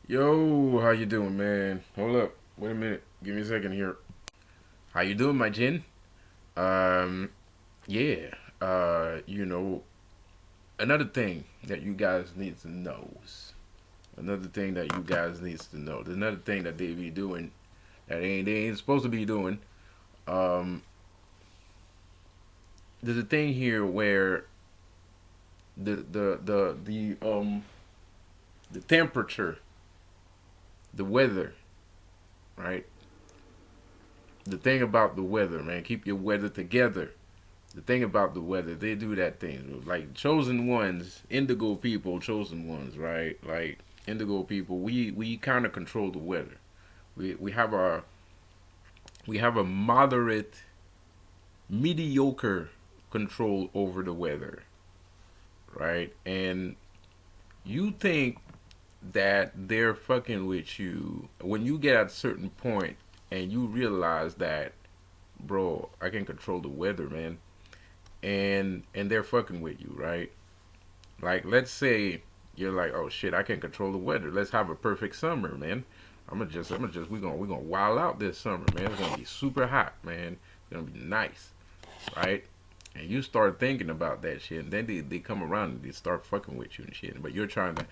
Yo, how you doing, man? Hold up. Wait a minute. Give me a second here. How you doing, my Jin? Um, yeah. You know, another thing that you guys need to know. Another thing that you guys needs to know. There's another thing that they be doing that they ain't supposed to be doing. Um, there's a thing here where the temperature, the weather, right? The thing about the weather, man, keep your weather together. The thing about the weather, they do that thing. Like chosen ones, indigo people, chosen ones, right? Like indigo people, we kind of control the weather. We have a moderate, mediocre control over the weather, right? And you think that they're fucking with you when you get at a certain point and you realize that, bro, I can control the weather, man. And they're fucking with you, right? Like, let's say you're like, oh shit, I can control the weather. Let's have a perfect summer, man. We're gonna wild out this summer, man. It's gonna be super hot, man. It's gonna be nice, right? And you start thinking about that shit, and then they come around and they start fucking with you and shit. But you're trying to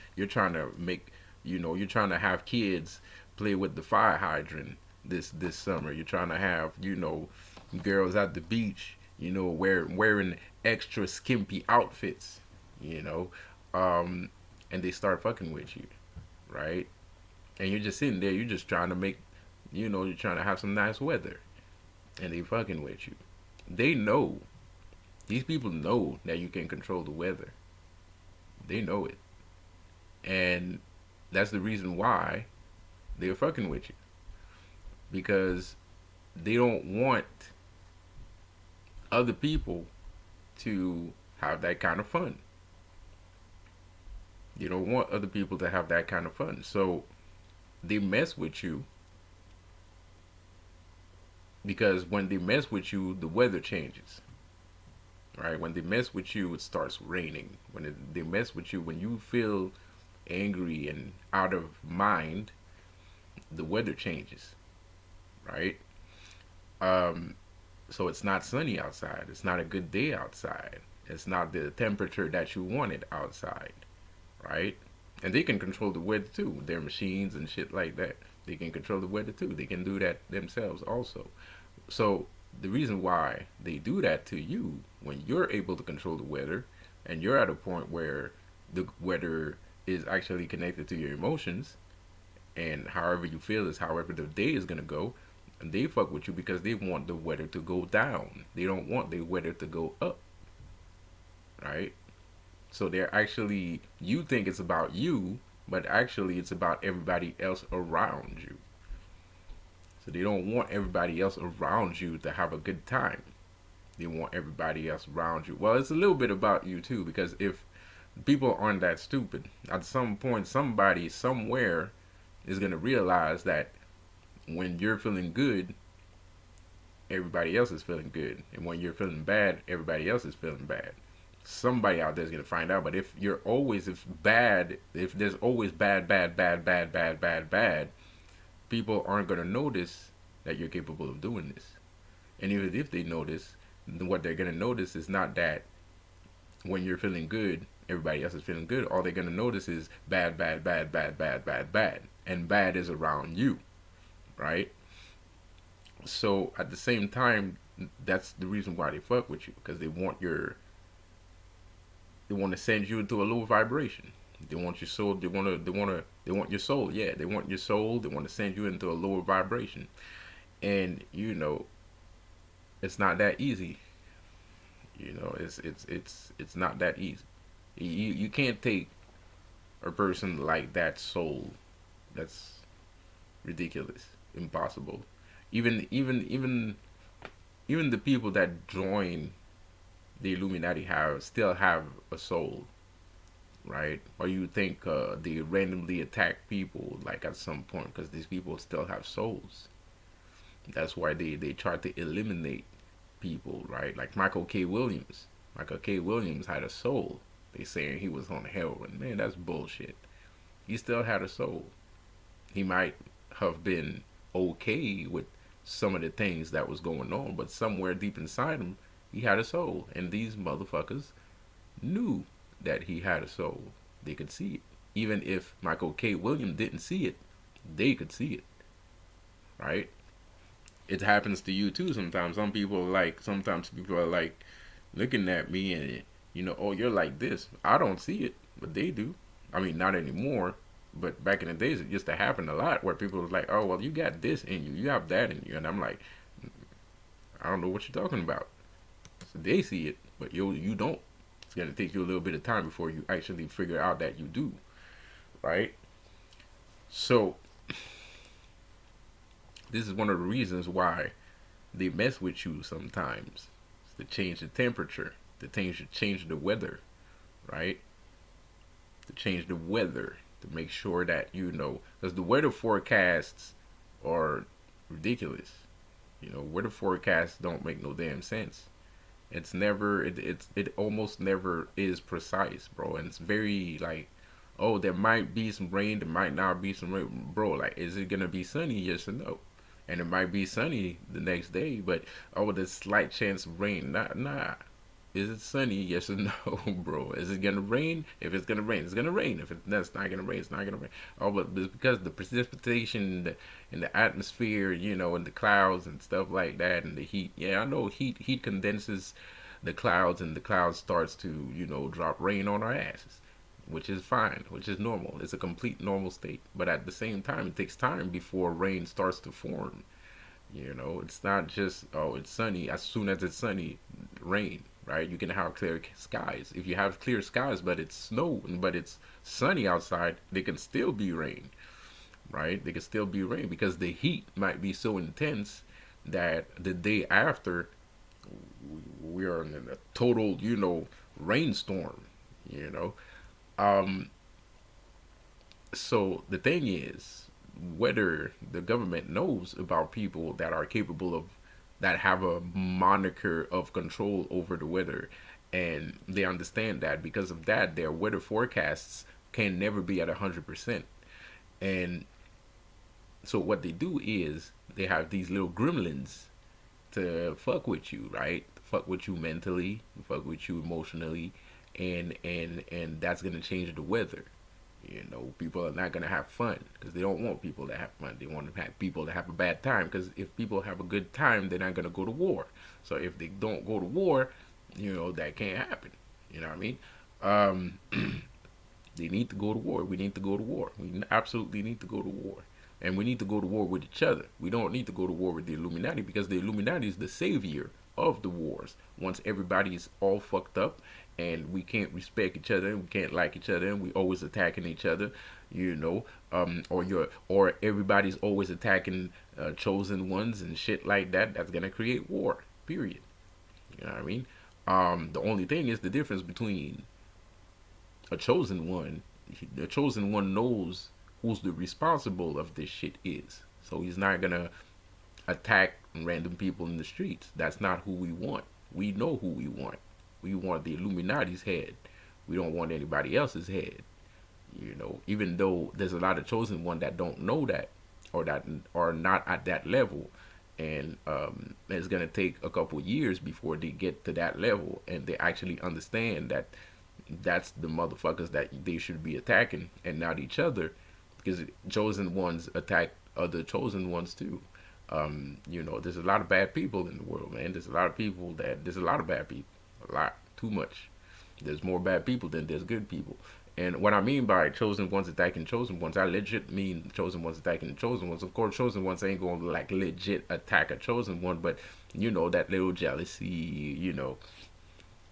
make, you're trying to have kids play with the fire hydrant this summer. You're trying to have, girls at the beach, wearing extra skimpy outfits, you know, um, and they start fucking with you, right? And you're just sitting there, you're just trying to make, you're trying to have some nice weather, and they fucking with you. They know, these people know that you can control the weather. They know it, and that's the reason why they're fucking with you, because they don't want other people to have that kind of fun. You don't want other people to have that kind of fun. So they mess with you because when they mess with you, the weather changes. Right? When they mess with you, it starts raining. They mess with you, when you feel angry and out of mind, the weather changes. Right? Um, so it's not sunny outside. It's not a good day outside. It's not the temperature that you wanted outside. Right? And they can control the weather too. Their machines and shit like that. They can control the weather too. They can do that themselves also. So the reason why they do that to you, when you're able to control the weather and you're at a point where the weather is actually connected to your emotions, and however you feel is however the day is gonna go, and they fuck with you because they want the weather to go down. They don't want the weather to go up, right? So they're actually, you think it's about you, but actually it's about everybody else around you. So they don't want everybody else around you to have a good time. They want everybody else around you. Well, it's a little bit about you too, because if people aren't that stupid, at some point, somebody somewhere is going to realize that when you're feeling good, everybody else is feeling good. And when you're feeling bad, everybody else is feeling bad. Somebody out there is going to find out. But if there's always bad, bad, bad, bad, bad, bad, bad, people aren't going to notice that you're capable of doing this. And even if they notice, what they're going to notice is not that when you're feeling good, everybody else is feeling good. All they're going to notice is bad, bad, bad, bad, bad, bad, bad. And bad is around you, right? So at the same time, that's the reason why they fuck with you, because they want to send you into a low vibration. They want your soul. They want your soul. Yeah, they want your soul. They want to send you into a lower vibration, and it's not that easy. It's not that easy. You can't take a person like that soul. That's ridiculous, impossible. Even the people that join the Illuminati have still have a soul, right? Or you think they randomly attack people like at some point because these people still have souls. That's why they try to eliminate people, right? Like Michael K. Williams. Michael K. Williams had a soul. They saying he was on heroin. Man, that's bullshit. He still had a soul. He might have been okay with some of the things that was going on, but somewhere deep inside him, he had a soul, and these motherfuckers knew that he had a soul. They could see it. Even if Michael K. Williams didn't see it, they could see it, right? It happens to you too sometimes. Sometimes people are like looking at me and, oh, you're like this. I don't see it, but they do. I mean, not anymore. But back in the days, it used to happen a lot where people was like, oh, well, you got this in you. You have that in you. And I'm like, I don't know what you're talking about. So they see it, but you don't. It's going to take you a little bit of time before you actually figure out that you do, right? So this is one of the reasons why they mess with you sometimes. It's to change the temperature, to change the weather, right? To change the weather, to make sure that because the weather forecasts are ridiculous. Weather forecasts don't make no damn sense. It's never, it almost never is precise, bro. And it's very like, oh, there might be some rain, there might not be some rain, bro. Like, is it gonna be sunny? Yes or no? And it might be sunny the next day, but oh, there's slight chance of rain. Nah. Is it sunny? Yes or no, bro? Is it gonna rain? If it's gonna rain, it's gonna rain. If that's not gonna rain, it's not gonna rain. Oh, but it's because the precipitation in the atmosphere, and the clouds and stuff like that, and the heat. Yeah, I know heat condenses the clouds, and the clouds starts to drop rain on our asses, which is fine, which is normal. It's a complete normal state. But at the same time, it takes time before rain starts to form. It's not just, oh, it's sunny. As soon as it's sunny, rain, right? You can have clear skies. If you have clear skies, but it's snow, but it's sunny outside, they can still be rain, right? They can still be rain because the heat might be so intense that the day after, we are in a total, rainstorm, you know. Um, so the thing is, whether the government knows about people that are capable of, that have a moniker of control over the weather, and they understand that because of that, their weather forecasts can never be at 100%. And so what they do is they have these little gremlins to fuck with you, right? Fuck with you mentally, fuck with you emotionally, and that's gonna change the weather. People are not gonna have fun because they don't want people to have fun. They want to have people to have a bad time because if people have a good time, they're not gonna go to war. So if they don't go to war, that can't happen. You know what I mean? Um, they need to go to war. We need to go to war. We absolutely need to go to war. And we need to go to war with each other. We don't need to go to war with the Illuminati because the Illuminati is the savior of the wars. Once everybody's all fucked up and we can't respect each other and we can't like each other and we always attacking each other, or everybody's always attacking chosen ones and shit like that, that's gonna create war. Period. You know what I mean? The only thing is the difference between a chosen one. The chosen one knows who's the responsible of this shit is. So he's not gonna attack random people in the streets. That's not who we want. We know who we want. We want the Illuminati's head. We don't want anybody else's head. Even though there's a lot of chosen one that don't know that, or that are not at that level, and it's gonna take a couple years before they get to that level and they actually understand that that's the motherfuckers that they should be attacking and not each other, because chosen ones attack other chosen ones too. There's a lot of bad people in the world, man. There's a lot of bad people, a lot, too much. There's more bad people than there's good people. And what I mean by chosen ones attacking chosen ones, I legit mean chosen ones attacking chosen ones. Of course, chosen ones ain't gonna like legit attack a chosen one, but that little jealousy,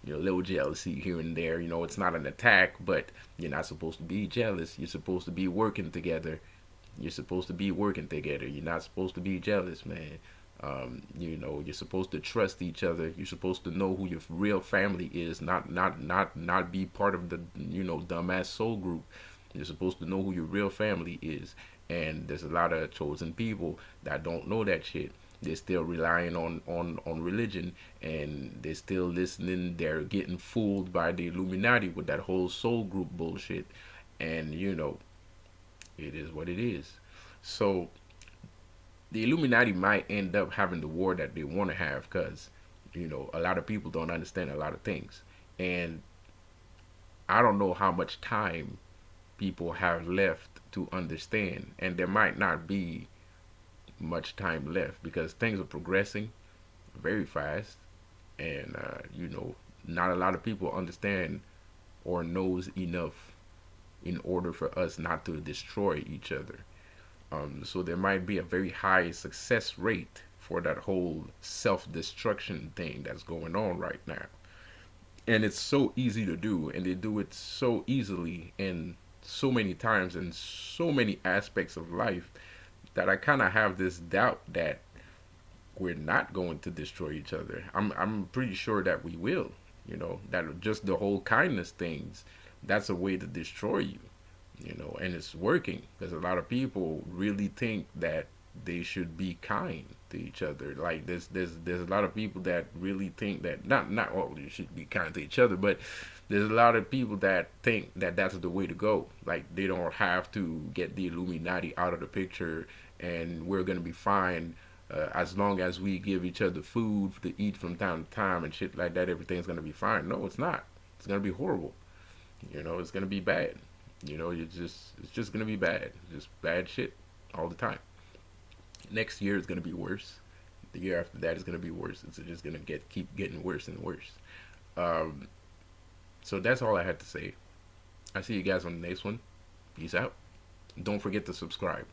little jealousy here and there. It's not an attack, but you're not supposed to be jealous. You're supposed to be working together. You're not supposed to be jealous, man. You're supposed to trust each other. You're supposed to know who your real family is, not be part of the dumbass soul group. You're supposed to know who your real family is. And there's a lot of chosen people that don't know that shit. They're still relying on religion, and they're still listening. They're getting fooled by the Illuminati with that whole soul group bullshit. And it is what it is. So the Illuminati might end up having the war that they want to have because, a lot of people don't understand a lot of things. And I don't know how much time people have left to understand. And there might not be much time left because things are progressing very fast. And, not a lot of people understand or knows enough in order for us not to destroy each other. So there might be a very high success rate for that whole self-destruction thing that's going on right now. And it's so easy to do, and they do it so easily and so many times in so many aspects of life that I kind of have this doubt that we're not going to destroy each other. I'm pretty sure that we will. That just the whole kindness things, that's a way to destroy you. And it's working because a lot of people really think that they should be kind to each other. Like there's a lot of people that really think that not all you should be kind to each other, but there's a lot of people that think that that's the way to go. Like they don't have to get the Illuminati out of the picture, and we're gonna be fine. As long as we give each other food to eat from time to time and shit like that, everything's gonna be fine. No, it's not. It's gonna be horrible. It's gonna be bad. It's just gonna be bad. Just bad shit all the time. Next year is gonna be worse. The year after that is gonna be worse. It's just gonna keep getting worse and worse. Um, so that's all I had to say. I see you guys on the next one. Peace out. Don't forget to subscribe.